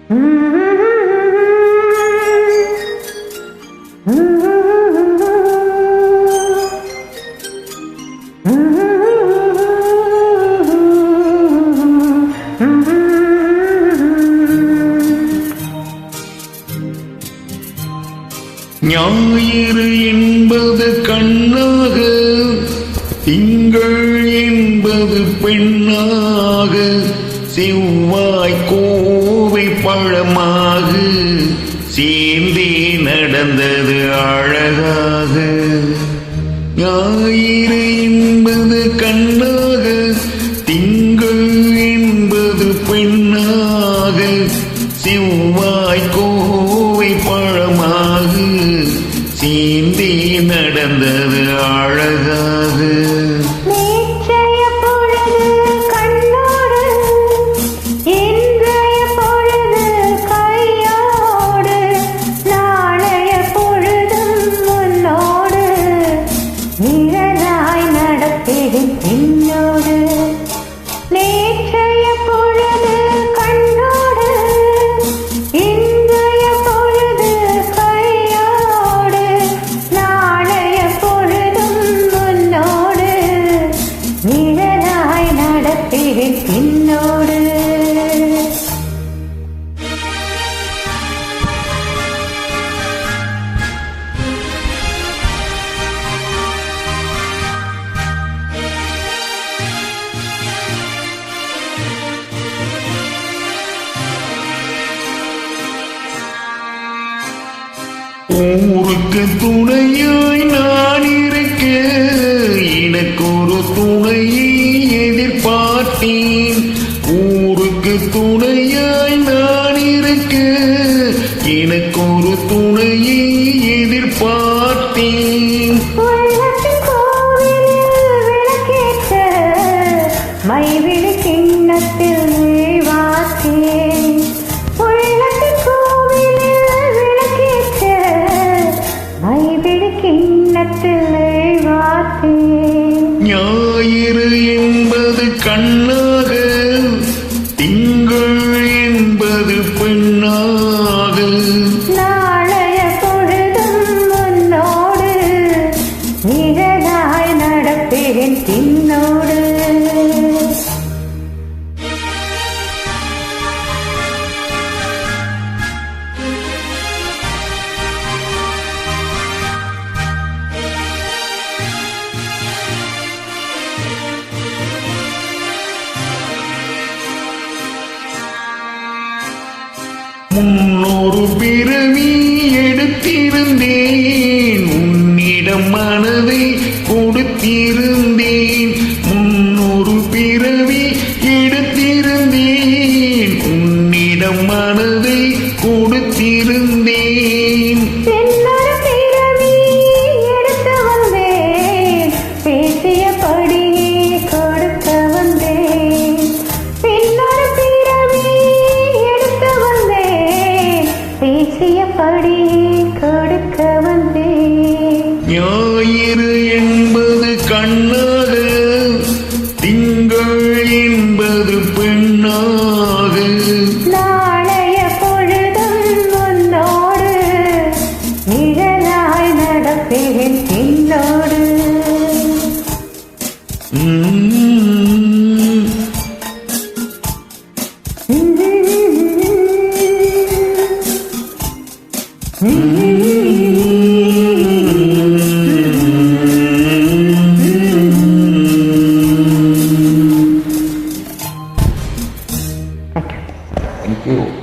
ஞாயிறு என்பது கண்ணாக, திங்கள் என்பது பெண்ணாக, செவ்வாய் கோவை பழமாக சேர்ந்தே நடந்தது அழகாக. ஞாயிறு என்பது கண்ணாக, திங்கள் என்பது பெண்ணாக, செவ்வாய் கோவை பழமாக சேர்ந்தே நடந்தது அழகாக. என்னோடு ஊருக்கு துணையாய் நான் இருக்க, எனக்கு ஒரு துணையை எதிர்பார்த்தேன். ஊருக்கு துணையாய் நான் இருக்க, எனக்கு ஒரு துணையை எதிர்பார்த்தேன். மைவிழி கிண்ணத்தில் வாத்தேன், ஞாயிறு என்பது கண்ணாக, திங்கள் என்பது பெண்ணாக, நாளைய பொழுதும் உன்னோடு நிழலாய் நடப்பேன் பின்னோடு. முன்னொரு பிறவி எடுத்திருந்தேன், உன்னிடம் மனதை கொடுத்திருந்தேன். முன்னொரு பிறவி எடுத்திருந்தேன், உன்னிடம் மனதை கொடுத்திருந்தேன். ஞாயிறு என்பது கண்ணாக, திங்கள் என்பது பெண்ணாக, நாளைய பொழுதும் உன்னோடு நிழலாய் நடப்பேன் பின்னோடு. Thank you.